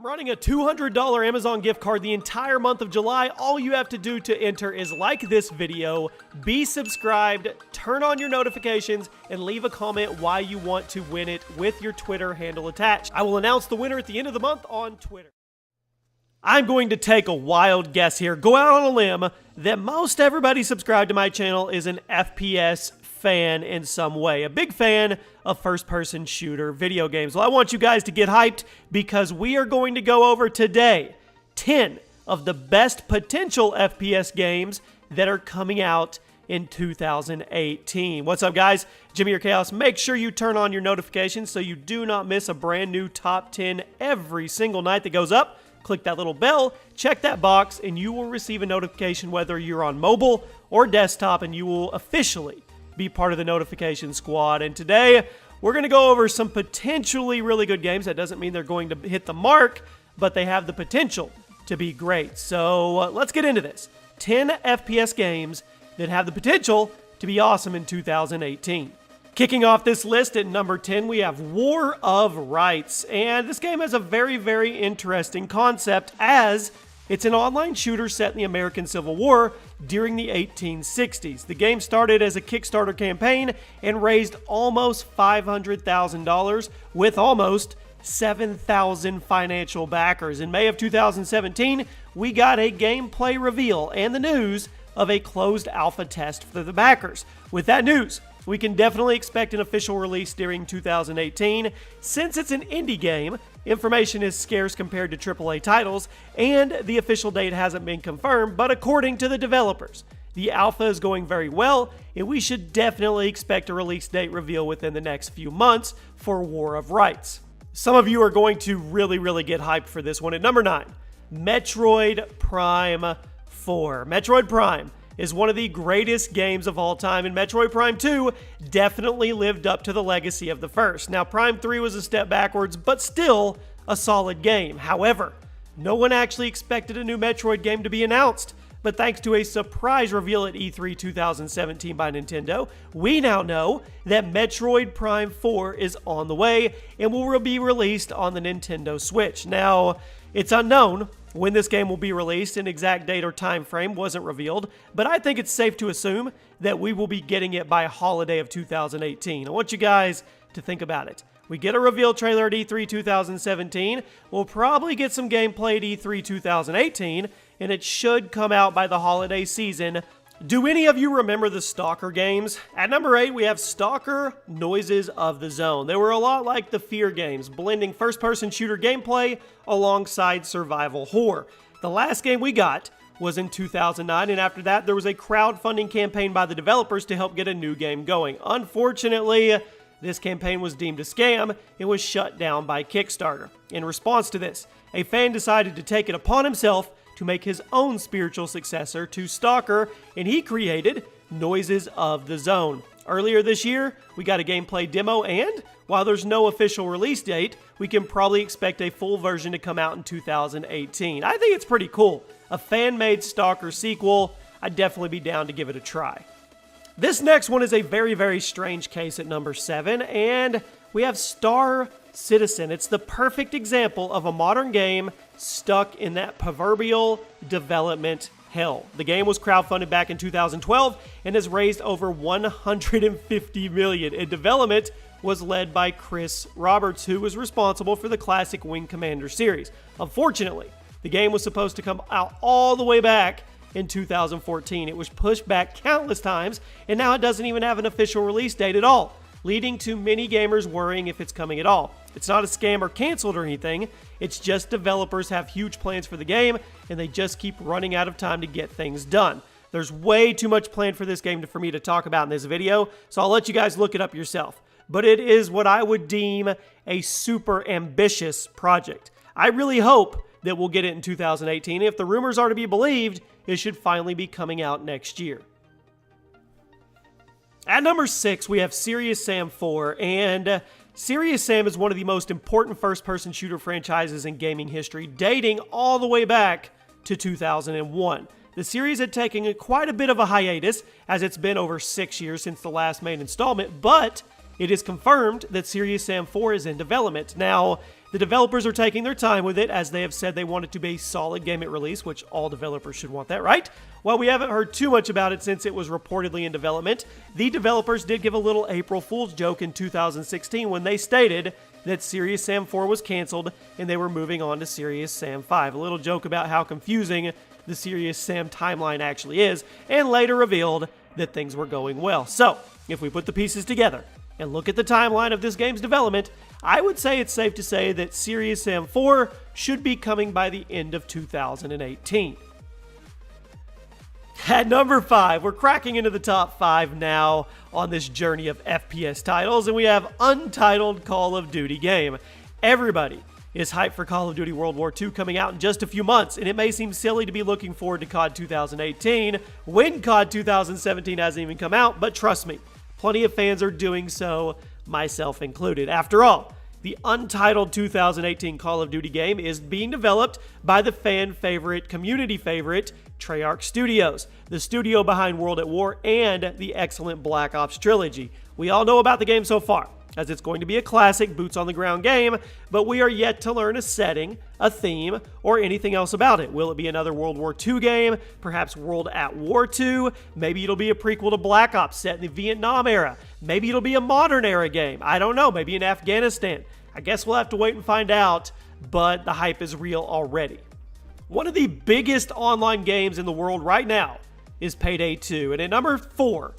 I'm running a $200 Amazon gift card the entire month of July. All you have to do to enter is like this video, be subscribed, turn on your notifications, and leave a comment why you want to win it with your Twitter handle attached. I will announce the winner at the end of the month on Twitter. I'm going to take a wild guess here, go out on a limb, that most everybody subscribed to my channel is an FPS fan in some way. A big fan of first-person shooter video games. Well, I want you guys to get hyped because we are going to go over today 10 of the best potential FPS games that are coming out in 2018. What's up, guys? Jimmy or Chaos. Make sure you turn on your notifications so you do not miss a brand new top 10 every single night that goes up. Click that little bell, check that box, and you will receive a notification whether you're on mobile or desktop, and you will officially be part of the notification squad. And today, we're going to go over some potentially really good games. That doesn't mean they're going to hit the mark, but they have the potential to be great. So let's get into this. 10 FPS games that have the potential to be awesome in 2018. Kicking off this list at number 10, we have War of Rights. And this game has a very, very interesting concept as it's an online shooter set in the American Civil War during the 1860s. The game started as a Kickstarter campaign and raised almost $500,000 with almost 7,000 financial backers. In May of 2017, we got a gameplay reveal and the news of a closed alpha test for the backers. With that news, we can definitely expect an official release during 2018. Since it's an indie game, information is scarce compared to AAA titles, and the official date hasn't been confirmed, but according to the developers, the alpha is going very well, and we should definitely expect a release date reveal within the next few months for War of Rights. Some of you are going to really get hyped for this one. At number 9, Metroid Prime 4. Metroid Prime is one of the greatest games of all time, and Metroid Prime 2 definitely lived up to the legacy of the first. Now, Prime 3 was a step backwards, but still a solid game. However, no one actually expected a new Metroid game to be announced, but thanks to a surprise reveal at E3 2017 by Nintendo, we now know that Metroid Prime 4 is on the way and will be released on the Nintendo Switch. Now, it's unknown when this game will be released. An exact date or time frame wasn't revealed, but I think it's safe to assume that we will be getting it by holiday of 2018. I want you guys to think about it. We get a reveal trailer at E3 2017, we'll probably get some gameplay at E3 2018, and it should come out by the holiday season. Do any of you remember the Stalker games? At number 8, we have Stalker Noises of the Zone. They were a lot like the Fear games, blending first-person shooter gameplay alongside survival horror. The last game we got was in 2009, and after that, there was a crowdfunding campaign by the developers to help get a new game going. Unfortunately, this campaign was deemed a scam and was shut down by Kickstarter. In response to this, a fan decided to take it upon himself to make his own spiritual successor to Stalker, and he created Noises of the Zone. Earlier this year, we got a gameplay demo, and while there's no official release date, we can probably expect a full version to come out in 2018. I think it's pretty cool. A fan-made Stalker sequel, I'd definitely be down to give it a try. This next one is a very strange case at number 7, and we have Star Citizen. It's the perfect example of a modern game stuck in that proverbial development hell. The game was crowdfunded back in 2012 and has raised over $150 million. And development was led by Chris Roberts, who was responsible for the classic Wing Commander series. Unfortunately, the game was supposed to come out all the way back in 2014. It was pushed back countless times, and now it doesn't even have an official release date at all, leading to many gamers worrying if it's coming at all. It's not a scam or canceled or anything, it's just developers have huge plans for the game and they just keep running out of time to get things done. There's way too much planned for this game for me to talk about in this video, so I'll let you guys look it up yourself. But it is what I would deem a super ambitious project. I really hope that we'll get it in 2018. If the rumors are to be believed, it should finally be coming out next year. At number 6, we have Serious Sam 4, and Serious Sam is one of the most important first-person shooter franchises in gaming history, dating all the way back to 2001. The series had taken quite a bit of a hiatus, as it's been over 6 years since the last main installment, but it is confirmed that Serious Sam 4 is in development. Now, The developers are taking their time with it, as they have said they want it to be a solid game at release, which all developers should want that, right? While we haven't heard too much about it since it was reportedly in development, the developers did give a little April Fool's joke in 2016 when they stated that Serious Sam 4 was canceled and they were moving on to Serious Sam 5. A little joke about how confusing the Serious Sam timeline actually is, and later revealed that things were going well. So, if we put the pieces together and look at the timeline of this game's development, I would say it's safe to say that Serious Sam 4 should be coming by the end of 2018. At number 5, we're cracking into the top 5 now on this journey of FPS titles, and we have Untitled Call of Duty game. Everybody is hyped for Call of Duty World War II coming out in just a few months, and it may seem silly to be looking forward to COD 2018 when COD 2017 hasn't even come out, but trust me, plenty of fans are doing so, myself included. After all, the Untitled 2018 Call of Duty game is being developed by the fan favorite, community favorite, Treyarch Studios, the studio behind World at War and the excellent Black Ops trilogy. We all know about the game so far, as it's going to be a classic boots-on-the-ground game, but we are yet to learn a setting, a theme, or anything else about it. Will it be another World War II game? Perhaps World at War II? Maybe it'll be a prequel to Black Ops set in the Vietnam era. Maybe it'll be a modern era game. I don't know, maybe in Afghanistan. I guess we'll have to wait and find out, but the hype is real already. One of the biggest online games in the world right now is Payday 2, and at number 4,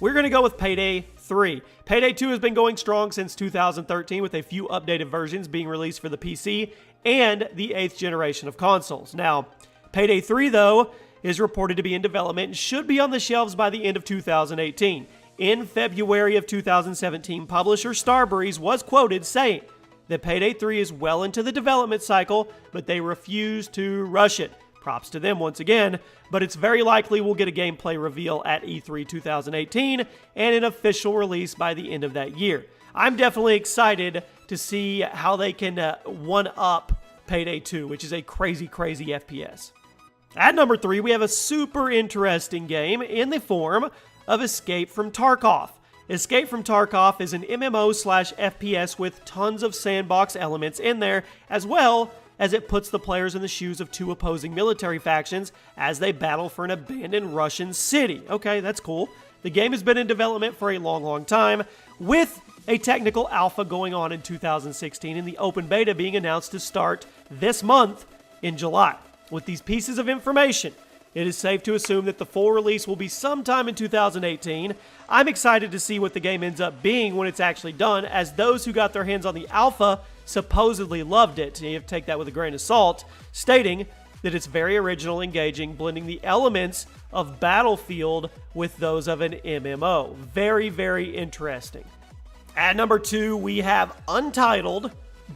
we're going to go with Payday 3. Payday 2 has been going strong since 2013 with a few updated versions being released for the PC and the 8th generation of consoles. Now, Payday 3, though, is reported to be in development and should be on the shelves by the end of 2018. In February of 2017, publisher Starbreeze was quoted saying that Payday 3 is well into the development cycle, but they refuse to rush it. Props to them once again, but it's very likely we'll get a gameplay reveal at E3 2018 and an official release by the end of that year. I'm definitely excited to see how they can one-up Payday 2, which is a crazy FPS. At number 3, we have a super interesting game in the form of Escape from Tarkov. Escape from Tarkov is an MMO/FPS with tons of sandbox elements in there, as well as it puts the players in the shoes of two opposing military factions as they battle for an abandoned Russian city. Okay, that's cool. The game has been in development for a long time, with a technical alpha going on in 2016 and the open beta being announced to start this month in July. With these pieces of information, it is safe to assume that the full release will be sometime in 2018. I'm excited to see what the game ends up being when it's actually done, as those who got their hands on the alpha supposedly loved it. You have to take that with a grain of salt, stating that it's very original, engaging, blending the elements of Battlefield with those of an MMO. Very interesting. At number 2, we have Untitled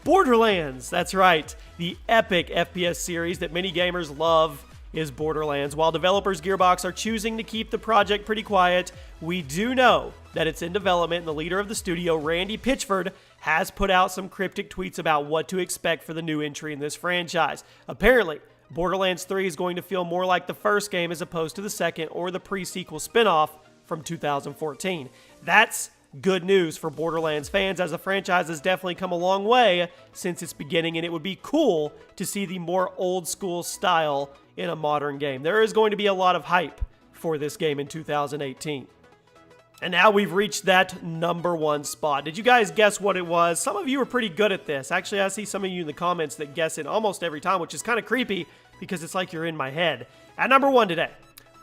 Borderlands. That's right, the epic FPS series that many gamers love is Borderlands. While developers Gearbox are choosing to keep the project pretty quiet, we do know that it's in development, and the leader of the studio, Randy Pitchford, has put out some cryptic tweets about what to expect for the new entry in this franchise. Apparently, Borderlands 3 is going to feel more like the first game as opposed to the second or the pre-sequel spin-off from 2014. That's good news for Borderlands fans, as the franchise has definitely come a long way since its beginning, and it would be cool to see the more old-school style in a modern game. There is going to be a lot of hype for this game in 2018. And now we've reached that number 1 spot. Did you guys guess what it was? Some of you are pretty good at this. Actually, I see some of you in the comments that guess it almost every time, which is kind of creepy because it's like you're in my head. At number 1 today,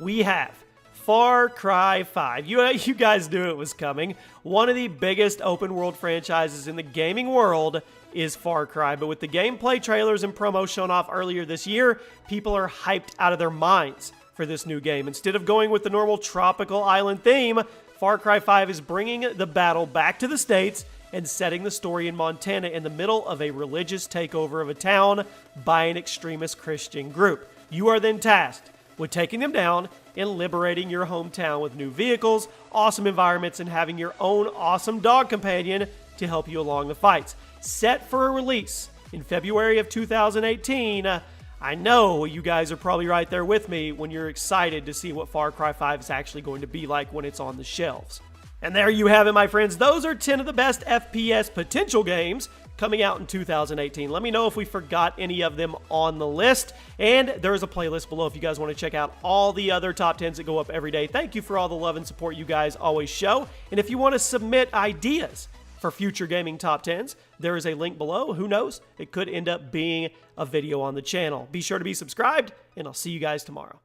we have Far Cry 5. You guys knew it was coming. One of the biggest open world franchises in the gaming world is Far Cry, but with the gameplay trailers and promos shown off earlier this year, people are hyped out of their minds for this new game. Instead of going with the normal tropical island theme, Far Cry 5 is bringing the battle back to the States and setting the story in Montana in the middle of a religious takeover of a town by an extremist Christian group. You are then tasked with taking them down and liberating your hometown with new vehicles, awesome environments, and having your own awesome dog companion to help you along the fights. Set for a release in February of 2018, I know you guys are probably right there with me when you're excited to see what Far Cry 5 is actually going to be like when it's on the shelves. And there you have it, my friends. Those are 10 of the best FPS potential games coming out in 2018. Let me know if we forgot any of them on the list. And there is a playlist below if you guys want to check out all the other top 10s that go up every day. Thank you for all the love and support you guys always show. And if you want to submit ideas for future gaming top 10s, there is a link below. Who knows? It could end up being a video on the channel. Be sure to be subscribed, and I'll see you guys tomorrow.